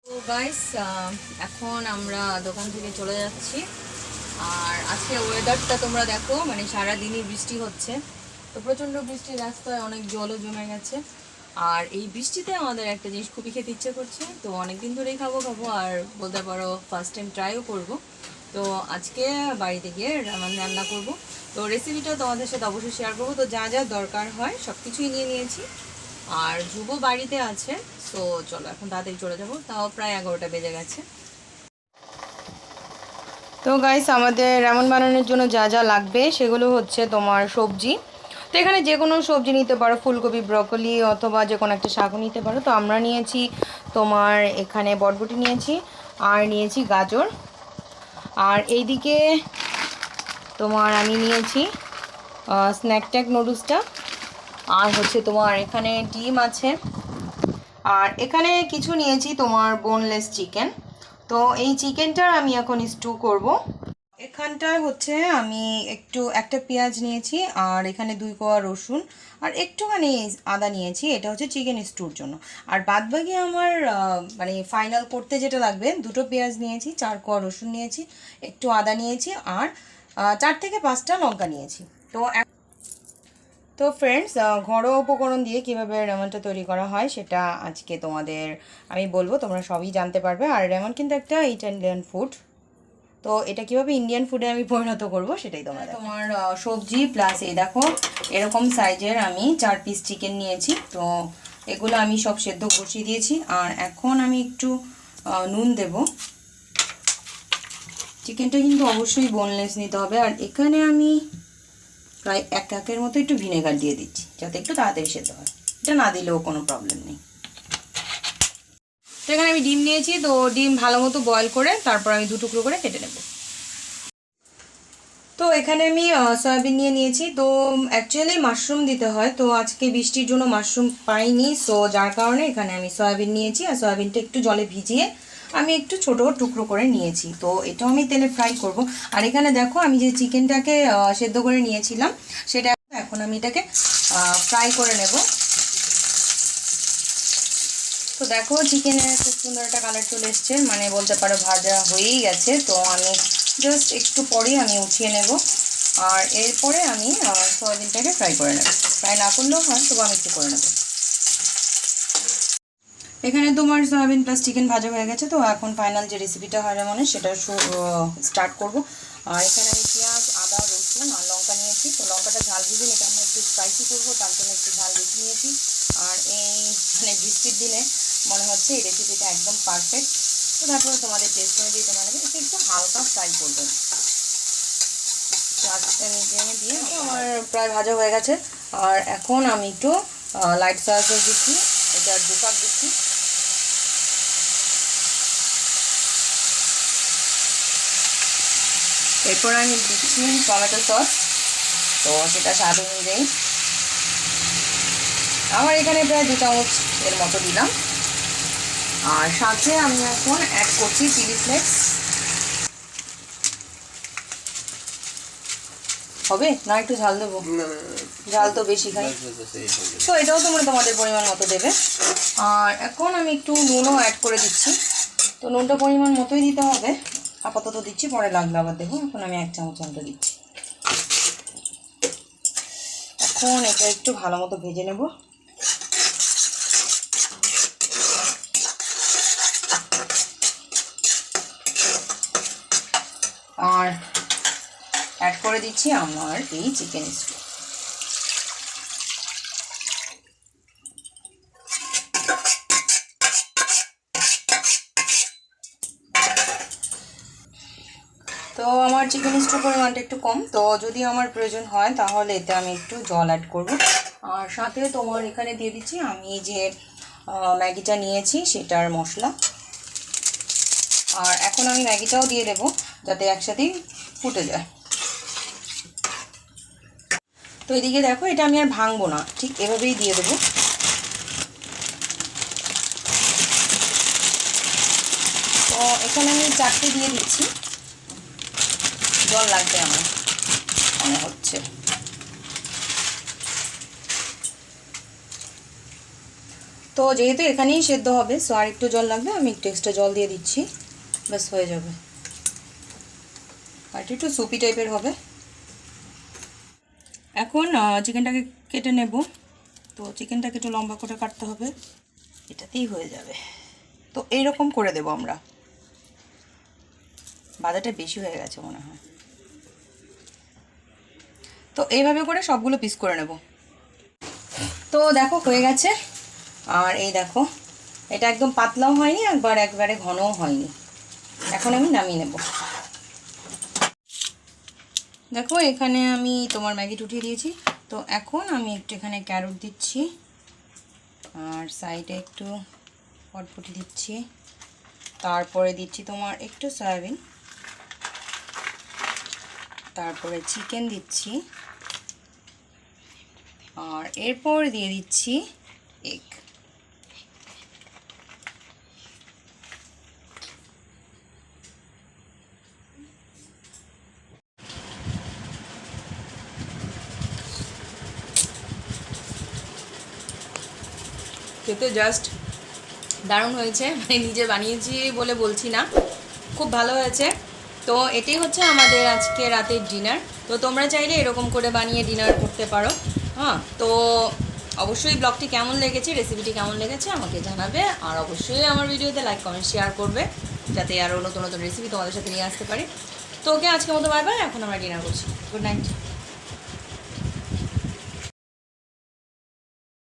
তো গাইস এখন আমরা দোকান থেকে চলে যাচ্ছি। আর আজকে ওয়েদারটা তোমরা দেখো, মানে সারাদিনই বৃষ্টি হচ্ছে। তো প্রচণ্ড বৃষ্টি, রাস্তায় অনেক জলও জমে গেছে। আর এই বৃষ্টিতে আমাদের একটা জিনিস খুবই খেতে ইচ্ছে করছে, তো অনেকদিন ধরেই খাবো আর বলতে পারো ফার্স্ট টাইম ট্রাইও করব। তো আজকে বাড়িতে গিয়ে রান্না করব। তো রেসিপিটা তোমাদের সাথে অবশ্যই শেয়ার করবো। তো যা যা দরকার হয় সব কিছুই নিয়ে নিয়েছি। আর ধ্রুব বাড়িতে আছে। তো চলো এখন তাড়াতাড়ি চলে যাবো, তাও প্রায় 11টা বেজে গেছে। তো গাইস, আমাদের রামেন বানানোর জন্য যা যা লাগবে সেগুলো হচ্ছে তোমার সবজি। তো এখানে যে কোনো সবজি নিতে পারো, ফুলকপি, ব্রকলি অথবা যে কোনো একটা শাকও নিতে পারো। তো আমরা নিয়েছি তোমার এখানে বরবটি নিয়েছি, আর নিয়েছি গাজর। আর এইদিকে তোমার আমি নিয়েছি স্ন্যাক ট্যাক নুডলসটা। আর হচ্ছে তোমার এখানে ডিম আছে। আর এখানে কিছু নিয়েছি তোমার বোনলেস চিকেন। তো এই চিকেনটার আমি এখন স্টু করব। এখানটায় হচ্ছে আমি একটা পেঁয়াজ নিয়েছি, আর এখানে 2 কোয়া রসুন, আর একটুখানি আদা নিয়েছি। এটা হচ্ছে চিকেন স্টুর জন্য। আর বাদবাকি আমার মানে ফাইনাল করতে যেটা লাগবে, 2টো পেঁয়াজ নিয়েছি, 4 কোয়া রসুন নিয়েছি, একটু আদা নিয়েছি, আর 4 থেকে 5টা লঙ্কা নিয়েছি। তো ফ্রেন্ডস, ঘরোয়া উপকরণ দিয়ে কীভাবে রেমনটা তৈরি করা হয় সেটা আজকে তোমাদের আমি বলবো, তোমরা সবই জানতে পারবে। আর রেমন কিন্তু একটা ইটালিয়ান ফুড। তো এটা কীভাবে ইন্ডিয়ান ফুডে আমি পরিণত করব সেটাই তোমার সবজি প্লাস এই দেখো এরকম সাইজের আমি 4 পিস চিকেন নিয়েছি। তো এগুলো আমি সব সেদ্ধ বসিয়ে দিয়েছি। আর এখন আমি একটু নুন দেব। চিকেনটা কিন্তু অবশ্যই বোনলেস নিতে হবে। আর এখানে আমি প্রায় 1 কাপের মতো একটু ভিনেগার দিয়ে দিচ্ছি, যাতে একটু তাড়াতাড়ি সেদ্ধ হয়। এটা না দিলেও কোনো প্রবলেম নেই। তো এখানে আমি ডিম নিয়েছি, তো ডিম ভালো মতো বয়েল করে তারপর আমি 2 টুকরো করে কেটে নেব। তো এখানে আমি সয়াবিন নিয়েছি। তো অ্যাকচুয়ালি মাশরুম দিতে হয়, তো আজকে বৃষ্টির জন্য মাশরুম পাইনি, সো যার কারণে এখানে আমি সয়াবিন নিয়েছি। আর সয়াবিনটা একটু জলে ভিজিয়ে আমি একটু ছোট টুকরো করে নিয়েছি। তো এটাও আমি তেলে ফ্রাই করব। আর এখানে দেখো আমি যে চিকেনটাকে সেদ্ধ করে নিয়েছিলাম সেটা এখন আমি এটাকে ফ্রাই করে নেব। তো দেখো চিকেনের খুব সুন্দর একটা কালার চলে এসছে, মানে বলতে পারো ভাজা হয়েই গেছে। তো আমি জাস্ট একটু পরেই আমি উঠিয়ে নেব। আর এরপরে আমি সয়াবিনটাকে ফ্রাই করে নেব। ফ্রাই না করলেও হয়, তবু আমি একটু করে নেব। এখানে তোমার সয়াবিন প্লাস চিকেন ভাজা হয়ে গেছে। তো এখন ফাইনাল যে রেসিপিটা হয় মানে সেটা স্টার্ট করব। আর এখানে আমি পেঁয়াজ, আদা, রসুন আর লঙ্কা নিয়েছি। তো লঙ্কাটা ঝাল বুঝুন, এটা আমি একটু স্পাইসি করবো, তার জন্য একটু ঝাল বেশি নিয়েছি। আর এই মানে বৃষ্টির দিনে মনে হচ্ছে এই রেসিপিটা একদম পারফেক্ট। তো তারপরে তোমাদের টেস্ট অনুযায়ী তোমরা নেবে, একটু হালকা ফ্রাই করবেন। আজকে মিডিয়ামে দিয়ে আমার প্রায় ভাজা হয়ে গেছে। আর এখন আমি একটু লাইট সয়া সস দিচ্ছি, এটা 2 কাপ দিচ্ছি। এরপর আমি দিচ্ছি টমেটো সস, তো সেটা স্বাদ অনুযায়ী। আমার এখানে প্রায় 2 চামচ এর মতো দিলাম। আর সাথে আমি এখন অ্যাড করছি চিলি ফ্লেক্স। হবে না একটু ঝাল দেবো? ঝাল তো বেশি খাই, তো এটাও তোমরা তোমাদের পরিমাণ মতো দেবে। আর এখন আমি একটু নুনও অ্যাড করে দিচ্ছি। তো নুনটা পরিমাণ মতোই দিতে হবে, আপাতত দিচ্ছি, পরে লাগবে আবার দেবো। এখন আমি 1 চামচ মতো দিচ্ছি। এখন এটা একটু ভালো মতো ভেজে নেব। আর অ্যাড করে দিচ্ছি আমার এই চিকেন স্টু। তো আমার চিকেন স্টুর পরিমাণটা একটু কম, তো যদি আমার প্রয়োজন হয় তাহলে এতে আমি একটু জল অ্যাড করব। আর সাথে তোমার এখানে দিয়ে দিচ্ছি আমি যে ম্যাগিটা নিয়েছি সেটার মশলা। আর এখন আমি ম্যাগিটাও দিয়ে দেবো, যাতে একসাথেই ফুটে যায়। তো এদিকে দেখো, এটা আমি আর ভাঙবো না, ঠিক এভাবেই দিয়ে দেবো। তো এখানে আমি 4টে দিয়ে দিচ্ছি। জল লাগবে আমার মনে হচ্ছে। তো যেহেতু এখানেই সেদ্ধ হবে, সো আর একটু জল লাগবে, আমি একটু এক্সট্রা জল দিয়ে দিচ্ছি, ব্যাস হয়ে যাবে। আর একটু সুপি টাইপের হবে। এখন চিকেনটাকে কেটে নেব। তো চিকেনটাকে একটু লম্বা করে কাটতে হবে, এটাতেই হয়ে যাবে। তো এইরকম করে দেব আমরা। বাদাটা বেশি হয়ে গেছে মনে হয়। তো এইভাবে করে সবগুলো পিস করে নেব। তো দেখো হয়ে গেছে। আর এই দেখো, এটা একদম পাতলাও হয়নি, একবারে ঘনও হয়নি। এখন আমি নামিয়ে নেব। দেখো এখানে আমি তোমার ম্যাগি উঠিয়ে দিয়েছি। তো এখন আমি একটু এখানে ক্যারট দিচ্ছি, আর সাইডে একটু পটপটি দিচ্ছি, তারপরে দিচ্ছি তোমার একটু সয়াবিন, তারপরে চিকেন দিচ্ছি, আর এরপর দিয়ে দিচ্ছি এগ। খেতে জাস্ট দারুণ হয়েছে, মানে নিজে বানিয়েছি বলে বলছি না, খুব ভালো হয়েছে। তো এটাই হচ্ছে আমাদের আজকে রাতের ডিনার। তো তোমরা চাইলে এরকম করে বানিয়ে ডিনার করতে পারো। হ্যাঁ, তো অবশ্যই ব্লগটি কেমন লেগেছে, রেসিপিটি কেমন লেগেছে আমাকে জানাবে, আর অবশ্যই আমার ভিডিওতে লাইক কমেন্ট শেয়ার করবে, যাতে আরও নতুন নতুন রেসিপি তোমাদের সাথে নিয়ে আসতে পারি। তো ওকে, আজকের মতো বাই বাই। এখন আমরা ডিনার করছি। Good night.